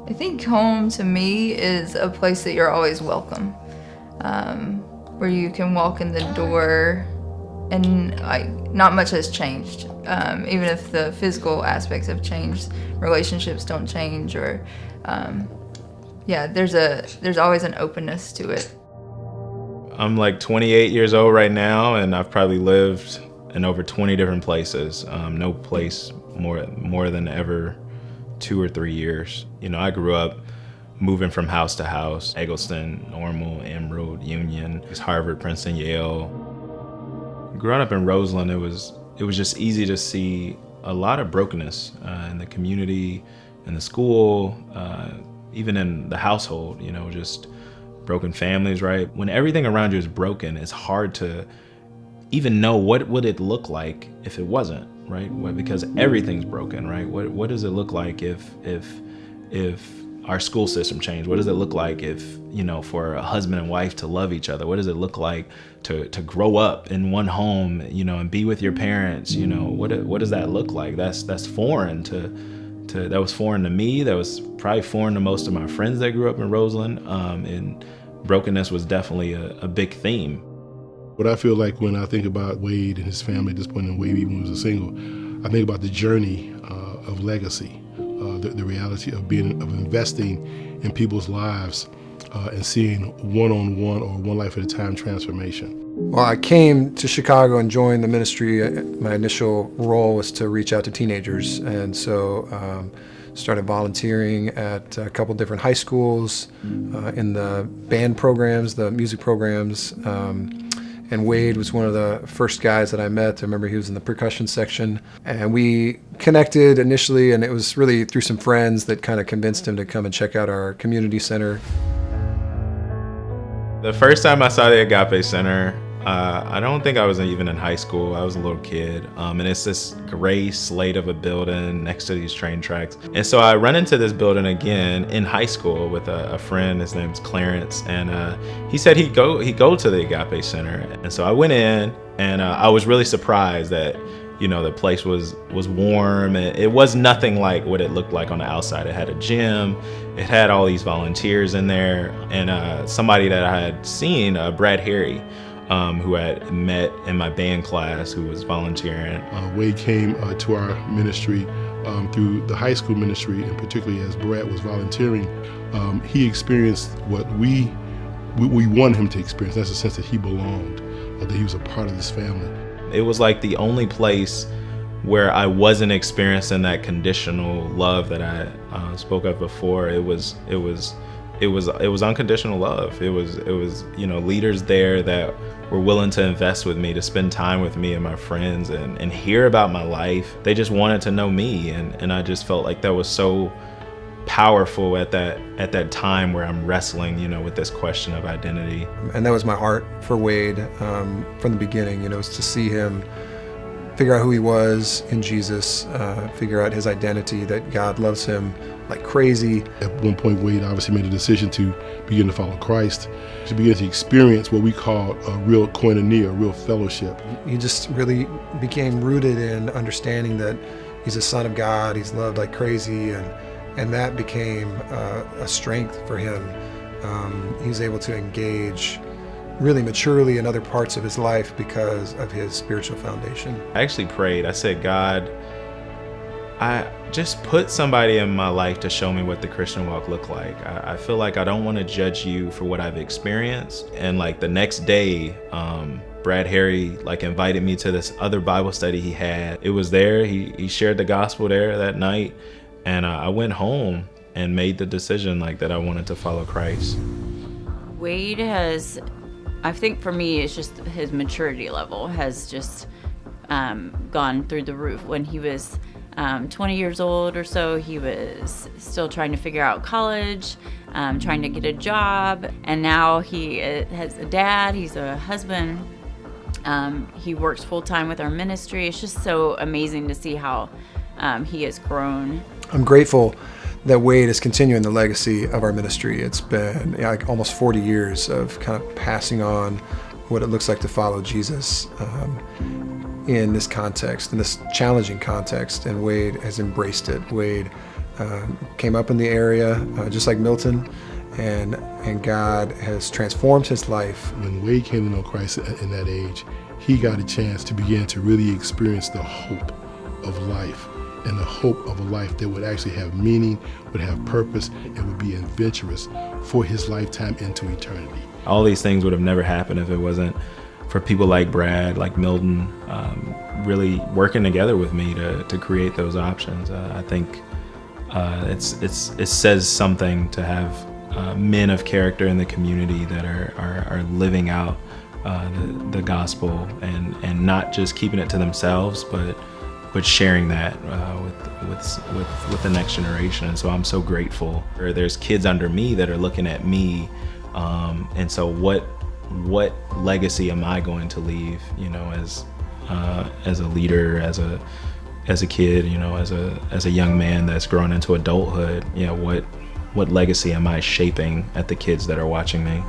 I think home to me is a place that you're always welcome, where you can walk in the door and not much has changed. Even if the physical aspects have changed, relationships don't change, or there's always an openness to it. I'm like 28 years old right now, and I've probably lived in over 20 different places. No place more than ever 2 or 3 years. You know, I grew up moving from house to house: Eggleston, Normal, Emerald, Union, Harvard, Princeton, Yale. Growing up in Roseland, it was just easy to see a lot of brokenness in the community, in the school, even in the household. You know, just broken families, right? When everything around you is broken, it's hard to even know what would it look like if it wasn't, right? Because everything's broken, right? What does it look like if our school system changed? What does it look like if, you know, for a husband and wife to love each other? What does it look like to grow up in one home, you know, and be with your parents? You know, what does that look like? That's foreign that was foreign to me. That was probably foreign to most of my friends that grew up in Roseland. And brokenness was definitely a big theme. What I feel like when I think about Wade and his family at this point, and Wade even when he was a single, I think about the journey of legacy, the reality of investing in people's lives and seeing one-on-one or one life at a time transformation. Well, I came to Chicago and joined the ministry. My initial role was to reach out to teenagers, and so started volunteering at a couple different high schools in the band programs, the music programs. And Wade was one of the first guys that I met. I remember he was in the percussion section, and we connected initially, and it was really through some friends that kind of convinced him to come and check out our community center. The first time I saw the Agape Center, I don't think I was even in high school. I was a little kid. And it's this gray slate of a building next to these train tracks. And so I run into this building again in high school with a friend. His name's Clarence. And he said he'd go to the Agape Center. And so I went in, and I was really surprised that, you know, the place was warm. It was nothing like what it looked like on the outside. It had a gym. It had all these volunteers in there. And somebody that I had seen, Brad Harry, who I had met in my band class, who was volunteering. Wade came to our ministry through the high school ministry, and particularly as Brad was volunteering, he experienced what we wanted him to experience. That's the sense that he belonged, that he was a part of this family. It was like the only place where I wasn't experiencing that conditional love that I spoke of before. It was unconditional love. It was you know, leaders there that were willing to invest with me, to spend time with me and my friends and hear about my life. They just wanted to know me, and I just felt like that was so powerful at that time where I'm wrestling, you know, with this question of identity. And that was my heart for Wade from the beginning, you know, was to see him figure out who he was in Jesus, figure out his identity, that God loves him like crazy. At one point, Wade obviously made a decision to begin to follow Christ, to begin to experience what we call a real koinonia, a real fellowship. He just really became rooted in understanding that he's a son of God, he's loved like crazy, and that became a strength for him. He was able to engage really maturely in other parts of his life because of his spiritual foundation. I actually prayed. I said, God, I just put somebody in my life to show me what the Christian walk looked like. I feel like I don't want to judge you for what I've experienced. And like the next day, Brad Harry like invited me to this other Bible study he had. It was there. He shared the gospel there that night. And I went home and made the decision like that I wanted to follow Christ. Wade has, I think for me, it's just his maturity level has just gone through the roof. When he was 20 years old or so, he was still trying to figure out college, trying to get a job. And now he has a dad, he's a husband. He works full time with our ministry. It's just so amazing to see how he has grown. I'm grateful that Wade is continuing the legacy of our ministry. It's been like almost 40 years of kind of passing on what it looks like to follow Jesus in this context, in this challenging context, and Wade has embraced it. Wade came up in the area, just like Milton, and God has transformed his life. When Wade came to know Christ in that age, he got a chance to begin to really experience the hope of life, and the hope of a life that would actually have meaning, would have purpose, and would be adventurous for his lifetime into eternity. All these things would have never happened if it wasn't for people like Brad, like Milton, really working together with me to create those options. I think it says something to have men of character in the community that are living out the gospel and not just keeping it to themselves, but sharing that with the next generation. And so I'm so grateful. There's kids under me that are looking at me, and so what legacy am I going to leave? You know, as a leader, as a kid, you know, as a young man that's grown into adulthood. You know, what legacy am I shaping at the kids that are watching me?